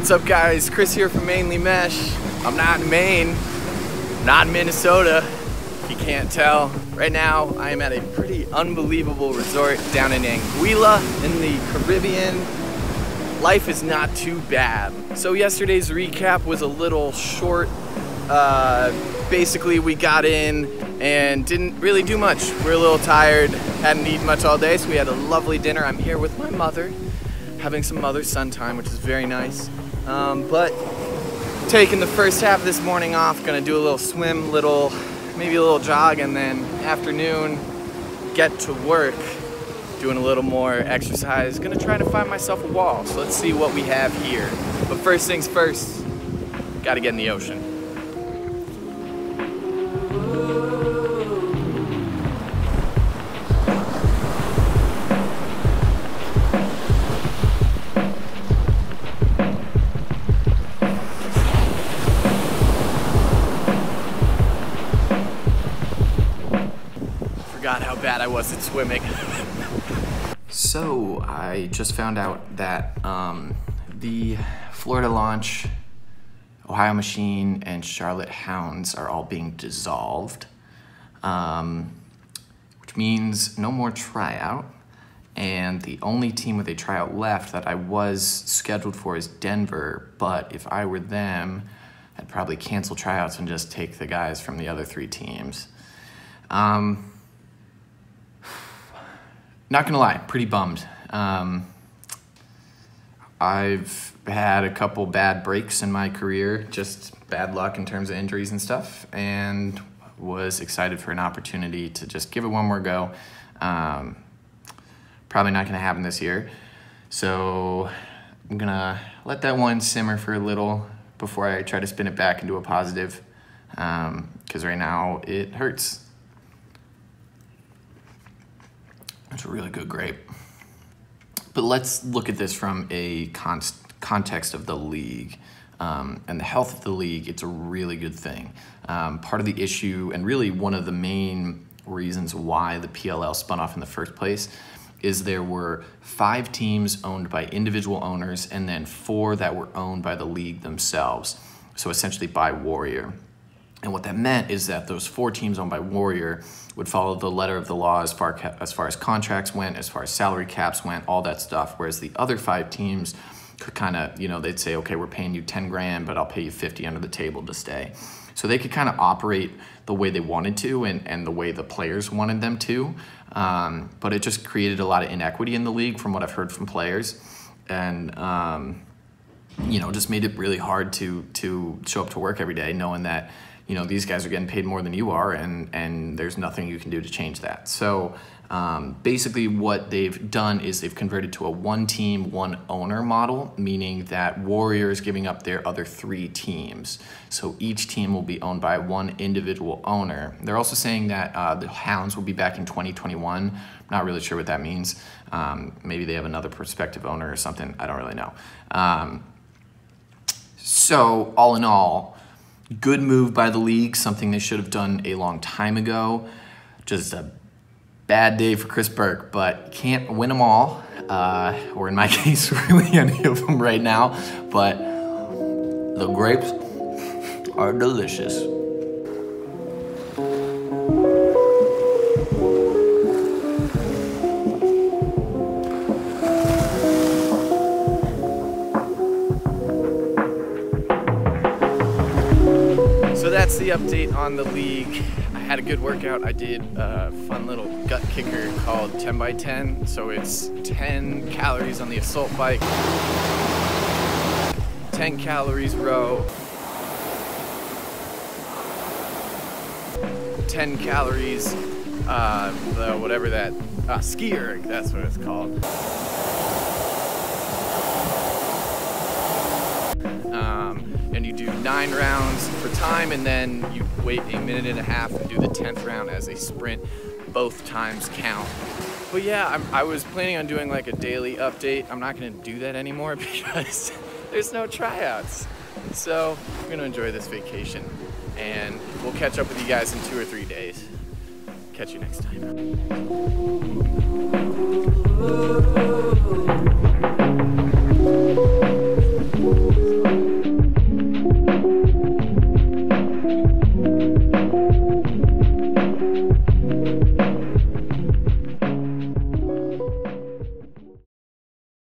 What's up guys, Chris here from Mainely Mesh. I'm not in Maine, not in Minnesota, if you can't tell. Right now I am at a pretty unbelievable resort down in Anguilla in the Caribbean. Life is not too bad. So yesterday's recap was a little short. Basically we got in and didn't really do much. We're a little tired, hadn't eaten much all day, so we had a lovely dinner. I'm here with my mother, having some mother-son time, which is very nice. But taking the first half of this morning off, gonna do a little swim, maybe a little jog, and then afternoon, get to work, doing a little more exercise. Gonna try to find myself a wall, so let's see what we have here. But first things first, gotta get in the ocean. Forgot how bad I was at swimming. So I just found out that the Florida Launch, Ohio Machine, and Charlotte Hounds are all being dissolved, which means no more tryout. And the only team with a tryout left that I was scheduled for is Denver, but if I were them, I'd probably cancel tryouts and just take the guys from the other three teams. Not gonna lie, pretty bummed. I've had a couple bad breaks in my career, just bad luck in terms of injuries and stuff, and was excited for an opportunity to just give it one more go. Probably not gonna happen this year. So I'm gonna let that one simmer for a little before I try to spin it back into a positive, because right now it hurts. It's a really good grape. But let's look at this from a context of the league. And the health of the league, it's a really good thing. Part of the issue, and really one of the main reasons why the PLL spun off in the first place, is there were 5 teams owned by individual owners and then 4 that were owned by the league themselves. So essentially by Warrior. And what that meant is that those 4 teams owned by Warrior would follow the letter of the law as far as contracts went, as far as salary caps went, all that stuff. Whereas the other 5 teams could kind of, they'd say, okay, we're paying you 10 grand, but I'll pay you 50 under the table to stay. So they could kind of operate the way they wanted to and the way the players wanted them to. But it just created a lot of inequity in the league from what I've heard from players. And, just made it really hard to show up to work every day knowing that, these guys are getting paid more than you are, and there's nothing you can do to change that. So basically what they've done is they've converted to a 1 team, 1 owner model, meaning that Warrior is giving up their other 3 teams. So each team will be owned by 1 individual owner. They're also saying that the Hounds will be back in 2021. I'm not really sure what that means. Maybe they have another prospective owner or something. I don't really know. So all in all, good move by the league, something they should have done a long time ago. Just a bad day for Chris Burke, but can't win them all, or in my case, really any of them right now. But the grapes are delicious. So that's the update on the league. I had a good workout. I did a fun little gut kicker called 10 by 10. So it's 10 calories on the assault bike, 10 calories row, 10 calories, whatever that, ski erg, that's what it's called. And you do 9 rounds for time, and then you wait a minute and a half and do the 10th round as a sprint. Both times count. But yeah, I was planning on doing like a daily update. I'm not gonna do that anymore because there's no tryouts. So I'm gonna enjoy this vacation, and we'll catch up with you guys in 2 or 3 days. Catch you next time.